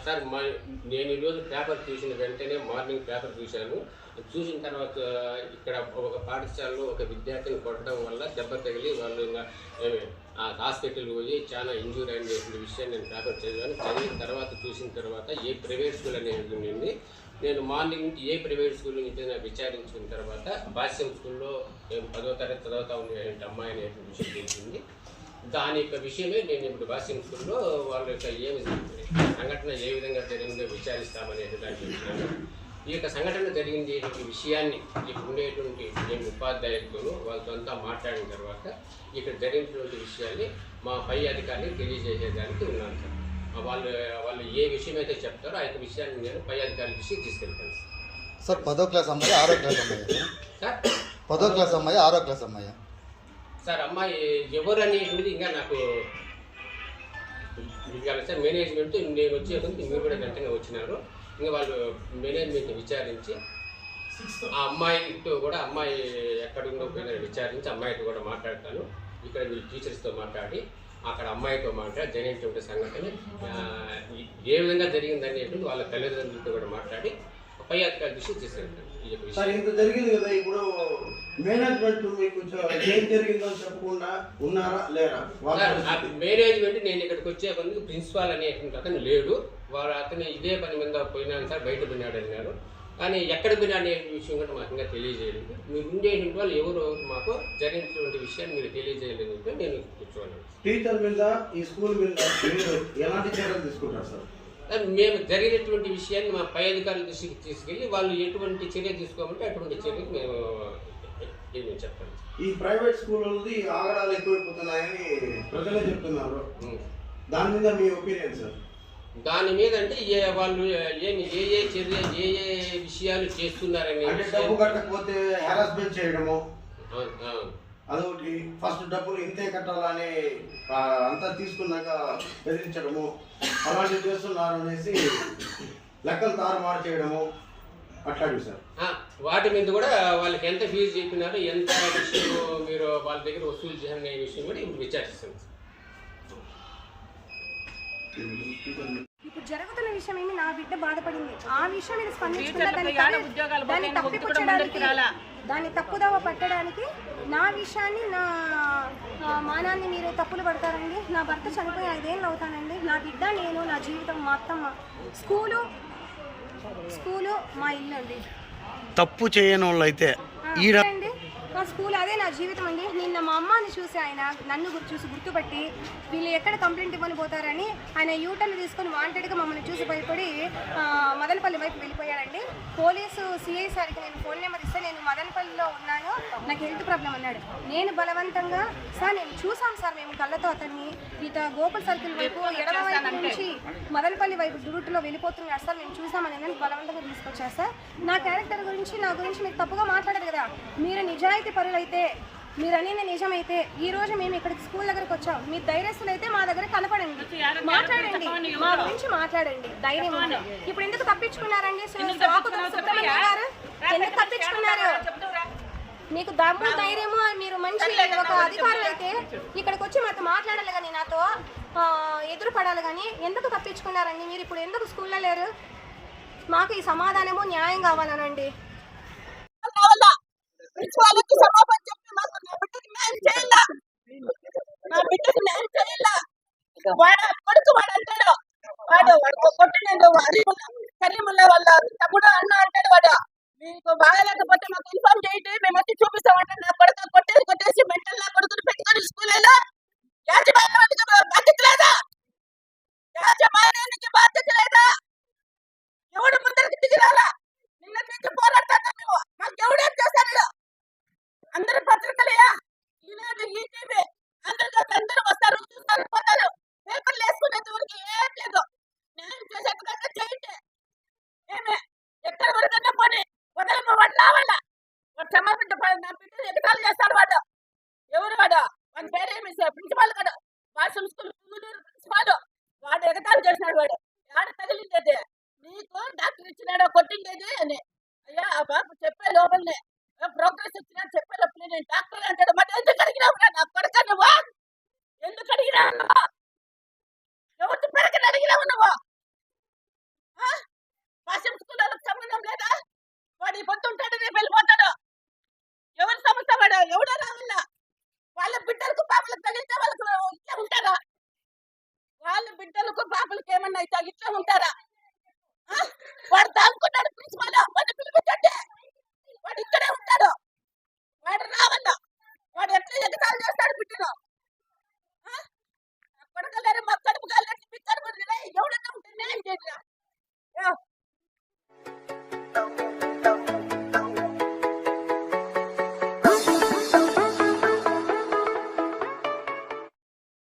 Sir నేను ఈరోజు paper చూసిన వెంటనే మార్నింగ్ పేపర్ చూశాను. చూసిన తర్వాత ఇక్కడ ఒక పాఠశాలలో ఒక విద్యార్థిని కొట్టడం వల్ల దెబ్బ తగిలి వాళ్ళు ఇంకా హాస్పిటల్కి పోయి చాలా ఇంజూరీ అయిన విషయం నేను పేపర్ చదివాను. చదివిన తర్వాత చూసిన తర్వాత ఏ ప్రైవేట్ స్కూల్ అనేది ఉండింది. నేను మార్నింగ్ నుంచి ఏ ప్రైవేట్ స్కూల్ నుంచి విచారించిన తర్వాత భాష్యం స్కూల్లో 10వ తరగతి చదువుతా ఉండే అమ్మాయి అనే విషయం తెలిసింది. దాని యొక్క విషయమే నేను ఇప్పుడు భాష్యం స్కూల్లో వాళ్ళ యొక్క ఏమి సంఘటన ఏ విధంగా జరిగిందో విచారిస్తామనే దాన్ని చెప్తున్నాను. ఈ యొక్క సంఘటన జరిగింది విషయాన్ని ఇక్కడ ఉండేటువంటి మేము ఉపాధ్యాయులతోనూ వాళ్ళతో అంతా మాట్లాడిన తర్వాత ఇక్కడ జరిగినటువంటి విషయాన్ని మా పై అధికారులకు తెలియజేసేదానికి ఉన్నాను సార్. వాళ్ళు ఏ విషయం అయితే చెప్తారో ఆ యొక్క విషయాన్ని నేను పై అధికారుల దృష్టికి తీసుకెళ్తాను సార్. 10వ క్లాస్ అమ్మాయి 6వ క్లాస్ అమ్మాయి సార్. 10వ క్లాస్ అమ్మాయి 6వ క్లాస్ అమ్మాయి సార్. అమ్మాయి ఎవరు అనేది ఇంకా నాకు ఇవ్వాలి సార్. మేనేజ్మెంట్ నేను వచ్చేకొంది మీరు కూడా వెంటనే వచ్చినారు. ఇంకా వాళ్ళు మేనేజ్మెంట్ విచారించి ఆ అమ్మాయితో కూడా అమ్మాయి ఎక్కడుందో పోయిందని విచారించి అమ్మాయితో కూడా మాట్లాడతాను. ఇక్కడ వీళ్ళు టీచర్స్తో మాట్లాడి అక్కడ అమ్మాయితో మాట్లాడి జరిగినటువంటి సంఘటన ఏ విధంగా జరిగిందనేటువంటి వాళ్ళ తల్లిదండ్రులతో కూడా మాట్లాడి పై అధికారుల దృష్టికి తీసుకెళ్తాను. సార్ ఇంత జరిగింది కదా, ఇప్పుడు మేనేజ్మెంట్ మీకు ఏం జరిగిందో చెప్పకుండా ఉన్నారా లేరా? మేనేజ్మెంట్ నేను ఇక్కడికి వచ్చే కొందుకు ప్రిన్సిపాల్ అనేటువంటి అతను లేడు. అతను ఇదే పని మీద పోయినాను సార్, బయట పోయినాడు అన్నారు. కానీ ఎక్కడ పోయినా అనే విషయం కూడా మాకు ఇంకా తెలియజేయలేదు. మీరు ఉండేటువంటి వాళ్ళు ఎవరు మాకు జరిగినటువంటి విషయాన్ని మీరు తెలియజేయలేదు. నేను కూర్చోను. టీచర్ మీద ఈ స్కూల్ మీద ఎలాంటి చర్యలు తీసుకుంటారు సార్? మేము జరిగినటువంటి విషయాన్ని మా పై అధికారుల దృష్టికి తీసుకెళ్ళి వాళ్ళు ఎటువంటి చర్య తీసుకోమంటే అటువంటి చర్యలు మేము చెప్తాను. ఈ ప్రైవేట్ స్కూళ్ళది ఆగడాలు ఎక్కువైపోతున్నాయని ప్రజలే చెప్తున్నారు. దాని మీద మీ ఒపీనియన్ సార్? దాని మీద అంటే వాళ్ళు ఏమి ఏ చర్య ఏ విషయాలు చేస్తున్నారని, డబ్బు కట్టకపోతే హెరాస్మెంట్ చేయడము, అదొకటి. ఫస్ట్ డబ్బులు ఇంతే కట్టాలని అంతా తీసుకున్నాక బెదిరించడము, అలాంటివి చేస్తున్నారు అనేసి లెక్కలు తారుమారు చేయడము అట్లాంటివి సార్. వాటి మీద కూడా వాళ్ళకి ఎంత ఫీజు చెప్పినారు, ఎంత విషయం మీరు వాళ్ళ దగ్గర వసూలు చేయాలనే విషయం కూడా ఇప్పుడు విచారిస్తాం. ఇప్పుడు జరుగుతున్న విషయం ఏమి, నా బిడ్డ బాధపడింది. ఆ విషయం మీద స్పందించకుండా దాన్ని తప్పిపుచ్చడానికి, దాన్ని తప్పుదోవ పట్టడానికి నా విషయాన్ని, నా మానాన్ని మీరు తప్పులు పడతారండి. నా భర్త చనిపోయి 5 ఏళ్ళు అవుతానండి. నా బిడ్డ, నేను, నా జీవితం, మా అత్తమ్మ, స్కూలు మా ఇల్లు అండి. తప్పు చేయని వాళ్ళు అయితే నా స్కూల్ అదే నా జీవితం అండి. నిన్న మా అమ్మని చూసి ఆయన నన్ను చూసి గుర్తుపట్టి వీళ్ళు ఎక్కడ కంప్లైంట్ ఇవ్వని పోతారని ఆయన యూటర్న్ తీసుకొని వాంటెడ్గా మమ్మల్ని చూసి భయపడి మదనపల్లి వైపు వెళ్ళిపోయాడండి. పోలీసు సిఐ సార్కి నేను ఫోన్ నెంబర్ ఇస్తే నేను మదనపల్లిలో ఉన్నాను, నాకు హెల్త్ ప్రాబ్లం అన్నాడు. నేను బలవంతంగా సార్ నేను చూసాం సార్, మేము కళ్ళతో అతన్ని ఇట గోకుల్ సర్కిల్ వైపు ఎడమ వైపు నుంచి మదనపల్లి వైపు రూట్లో వెళ్ళిపోతున్నాడు సార్, మేము చూసామని నేను బలవంతంగా తీసుకొచ్చాను సార్. నా క్యారెక్టర్ గురించి, నా గురించి మీరు తప్పుగా మాట్లాడారు కదా. మీరు నిజాయితీ పరులైతే, మీరు అనేది నిజమైతే ఈ రోజు మేము ఇక్కడికి స్కూల్ దగ్గరకు వచ్చాం. మీ ధైర్యస్తులు అయితే మా దగ్గర కనపడండి, మాట్లాడండి, మా గురించి మాట్లాడండి, ధైర్యం. ఇప్పుడు ఎందుకు తప్పించుకున్నారండి? ఎందుకు తప్పించుకున్నారు? మీకు దమ్ము ధైర్యము, మీరు మంచి ఒక అధికారులు అయితే ఇక్కడికి వచ్చి మాతో మాట్లాడాలి కానీ, నాతో ఎదురుపడాలి కానీ ఎందుకు తప్పించుకున్నారండి? మీరు ఇప్పుడు ఎందుకు స్కూల్లో లేరు? మాకు ఈ సమాధానము న్యాయం కావాలనండి. వాళ్ళకి సమాధానం చెప్పి మాకు నా బిడ్డకి న్యాయం చేయాలా, నా బిడ్డకి న్యాయం చేయాలా. వాడు కొడుకు వాడు అంటాడు, వాడు కొట్టినండు కరీముల్లా వాళ్ళ తమ్ముడు అన్న అంటాడు. వాడు మీకు బాగాలేకపోతే మాకు ఇన్ఫార్మ్ చేయండి, మేము వచ్చి చూపిస్తామంటే నా కొడుకు కొట్టేసి మెంటల్ నా కొడుకుని పెట్టుకొని స్కూల్లో యాజమాన్యానికి బాధ్యత లేదా? యాజమాన్యానికి బాధ్యత లేదా? ఎవడు ముందరికి దిగిరాలా? నిన్న నుంచి పోరాడతాను మేము, మాకు ఎవడేం చేశాడు? అందరూ పత్రికలయా, ఈనాడు ఈటీవీ అందరూ వస్తారు, చూస్తారు, పోతారు. పేపర్లు వేసుకునేంత వరకు ఏం లేదు. న్యాయం చేసేందుకంటే చేయండి. ఏమే ఎక్కడి వరకన్నా పోనీ వదలమ్మ, వాడు రావాలా. వాడు క్షమాపణ నా బిడ్డలు ఎగతాలు చేస్తారు. వాడు ఎవరు? వాడు వాడి పేరేమి ప్రిన్సిపాల్ కాదు, భాషం స్కూల్ ప్రిన్సిపాల్. వాడు ఎగతాలు చేసినాడు. వాడు ఆడ తగిలిండేది నీకు డాక్టర్ ఇచ్చినాడో కొట్టిండేది అని. అయ్యా ఆ బాబు చెప్పే లోపలనే ప్రోగ్రెస్ ఇచ్చినా చెప్పే లోపల నేను డాక్టర్ అంటాడు. మరి ఎందుకు అడిగినావు? నా కొడుకు నువ్వు ఎందుకు అడిగినావు? ఎవరు పెరగని అడిగినావు నువ్వు? వాడు దాక్కున్నాడు ప్రిన్సిపల్